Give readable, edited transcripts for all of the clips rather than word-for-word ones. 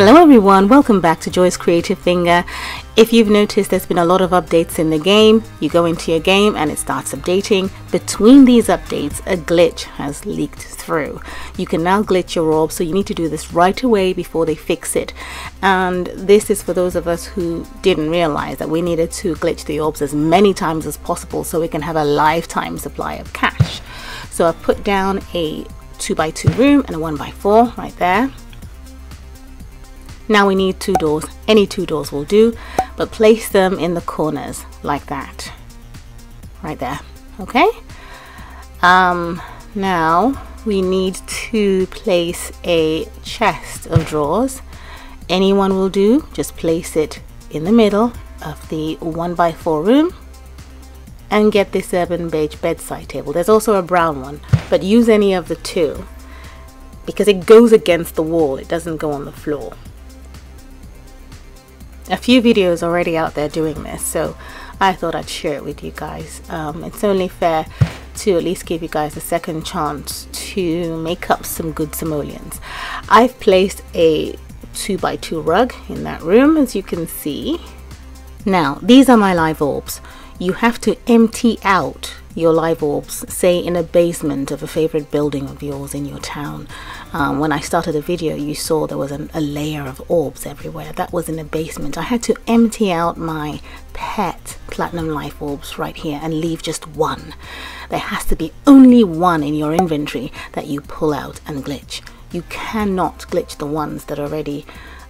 Hello everyone, welcome back to Joy's JCfinger. If you've noticed, there's been a lot of updates in the game. You go into your game and it starts updating. Between these updates, a glitch has leaked through. You can now glitch your orbs, so you need to do this right away before they fix it. And this is for those of us who didn't realize that we needed to glitch the orbs as many times as possible so we can have a lifetime supply of cash. So I've put down a 2x2 room and a 1x4 right there. Now we need two doors. Any two doors will do, but place them in the corners like that, right there. Okay. Now we need to place a chest of drawers. Anyone will do. Just place it in the middle of the 1x4 room and get this urban beige bedside table. There's also a brown one, but use any of the two because it goes against the wall. It doesn't go on the floor. A few videos already out there doing this, so I thought I'd share it with you guys. It's only fair to at least give you guys a second chance to make up some good simoleons. I've placed a 2x2 rug in that room, as you can see. Now these are my live orbs. You have to empty out your live orbs, say in a basement of a favorite building of yours in your town. When I started the video, you saw there was a layer of orbs everywhere. That was in a basement. I had to empty out my pet platinum life orbs right here and leave just one. There has to be only one in your inventory that you pull out and glitch. You cannot glitch the ones that already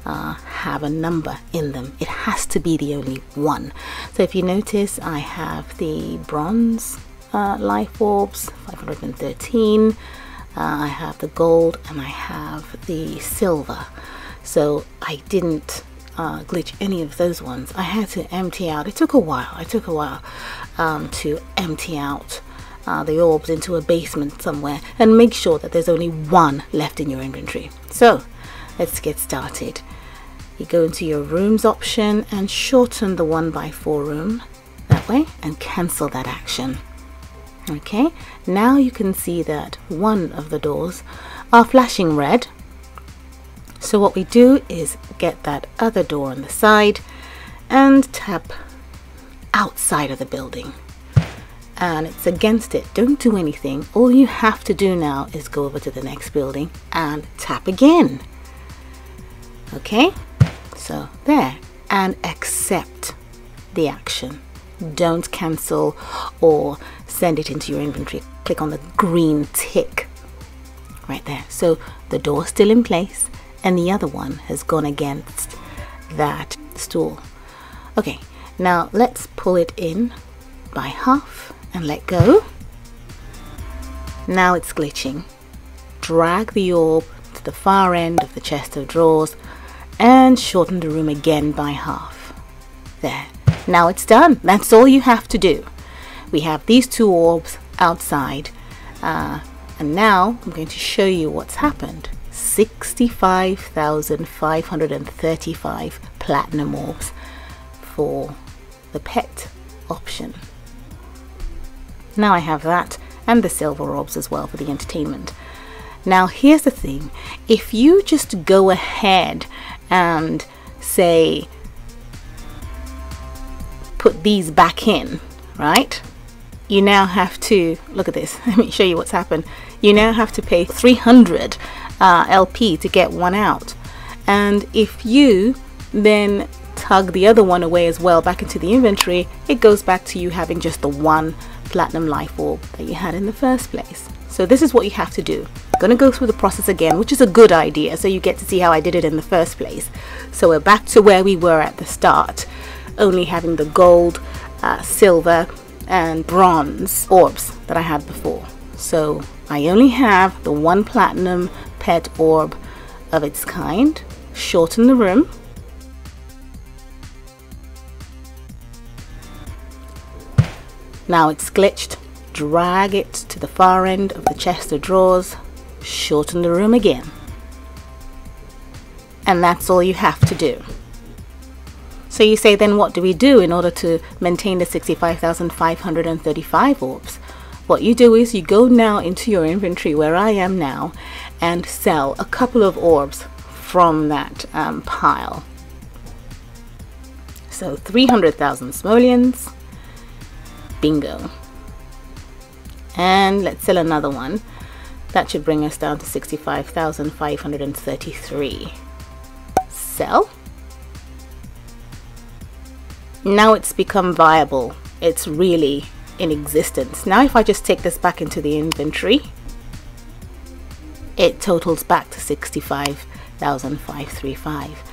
have a number in them. It has to be the only one. So if you notice, I have the bronze life orbs, 513. I have the gold and I have the silver. So I didn't glitch any of those ones. I had to empty out. It took a while. To empty out the orbs into a basement somewhere and make sure that there's only one left in your inventory. So let's get started. You go into your rooms option and shorten the 1x4 room that way and cancel that action. Okay, now you can see that one of the doors are flashing red. So what we do is get that other door on the side and tap outside of the building. And it's against it. Don't do anything. All you have to do now is go over to the next building and tap again. Okay, so there, and accept the action. Don't cancel or send it into your inventory. Click on the green tick right there. So the door's still in place and the other one has gone against that stool. Okay, now let's pull it in by half and let go. Now it's glitching. Drag the orb to the far end of the chest of drawers and shorten the room again by half. There. Now it's done. That's all you have to do. We have these two orbs outside. And now I'm going to show you what's happened. 65,535 platinum orbs for the pet option. Now I have that and the silver orbs as well for the entertainment. Now here's the thing. If you just go ahead and say put these back in, right? You now have to look at this. Let me show you what's happened. You now have to pay 300 LP to get one out, and if you then tug the other one away as well back into the inventory, it goes back to you having just the one platinum life orb that you had in the first place. So this is what you have to do. I'm gonna go through the process again, which is a good idea, so you get to see how I did it in the first place. So we're back to where we were at the start, only having the gold, silver and bronze orbs that I had before. So I only have the one platinum pet orb of its kind. Shorten the room. Now it's glitched. Drag it to the far end of the chest of drawers. Shorten the room again. And that's all you have to do. So you say, then what do we do in order to maintain the 65,535 orbs? What you do is you go now into your inventory where I am now and sell a couple of orbs from that pile. So 300,000 simoleons, bingo. And let's sell another one. That should bring us down to 65,533. Sell. Now it's become viable. It's really in existence. Now if I just take this back into the inventory, it totals back to 65,535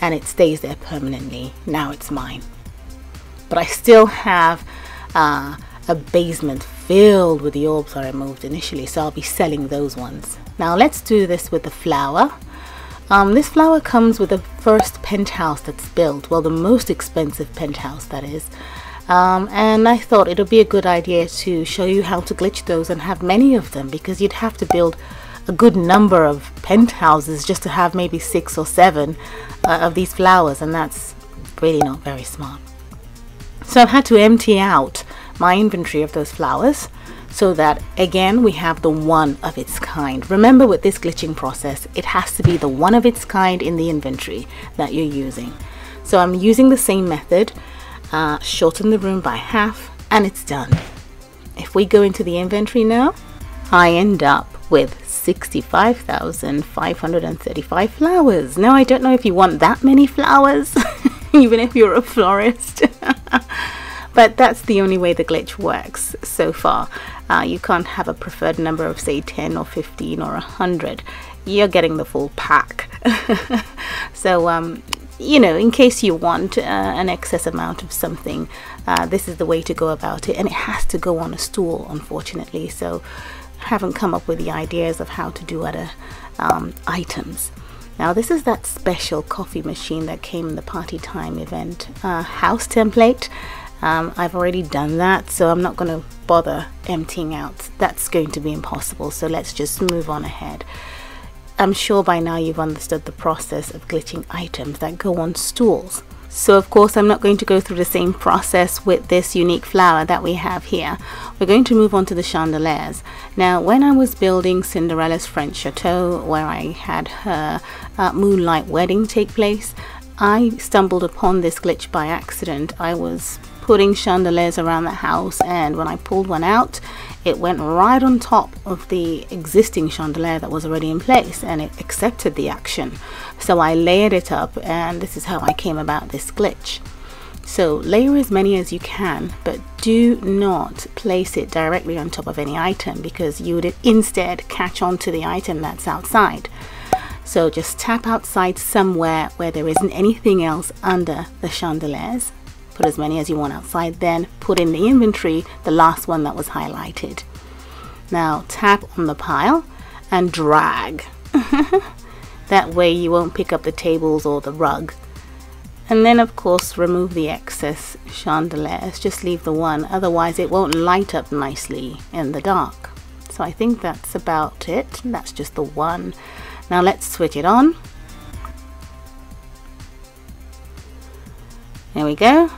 and it stays there permanently. Now it's mine. But I still have a basement filled with the orbs I removed initially, so I'll be selling those ones. Now let's do this with the flower. This flower comes with the first penthouse that's built, well, the most expensive penthouse that is. And I thought it would be a good idea to show you how to glitch those and have many of them, because you'd have to build a good number of penthouses just to have maybe 6 or 7 of these flowers, and that's really not very smart. So I've had to empty out my inventory of those flowers so that again we have the one of its kind. Remember, with this glitching process, it has to be the one of its kind in the inventory that you're using. So I'm using the same method, shorten the room by half, and it's done. If we go into the inventory now, I end up with 65,535 flowers. Now I don't know if you want that many flowers even if you're a florist. But that's the only way the glitch works so far. You can't have a preferred number of, say, 10 or 15 or 100. You're getting the full pack. So you know, in case you want an excess amount of something, this is the way to go about it. And it has to go on a stool, unfortunately, so I haven't come up with the ideas of how to do other items. Now this is that special coffee machine that came in the party time event house template. I've already done that, so I'm not going to bother emptying out. That's going to be impossible, so let's just move on ahead. I'm sure by now you've understood the process of glitching items that go on stools. So of course I'm not going to go through the same process with this unique flower that we have here. We're going to move on to the chandeliers. Now when I was building Cinderella's French chateau, where I had her moonlight wedding take place, I stumbled upon this glitch by accident. I was putting chandeliers around the house, and when I pulled one out, it went right on top of the existing chandelier that was already in place, and it accepted the action. So I layered it up, and this is how I came about this glitch. So layer as many as you can, but do not place it directly on top of any item, because you would instead catch on to the item that's outside. So just tap outside somewhere where there isn't anything else under the chandeliers. Put as many as you want outside, then put in the inventory the last one that was highlighted. Now tap on the pile and drag. That way you won't pick up the tables or the rug. And then of course remove the excess chandeliers, just leave the one, otherwise it won't light up nicely in the dark. So I think that's about it. That's just the one. Now let's switch it on. There we go.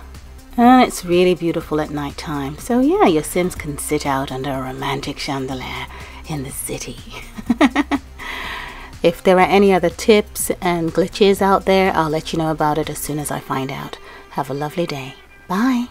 And it's really beautiful at night time. So yeah, your Sims can sit out under a romantic chandelier in the city. If there are any other tips and glitches out there, I'll let you know about it as soon as I find out. Have a lovely day. Bye.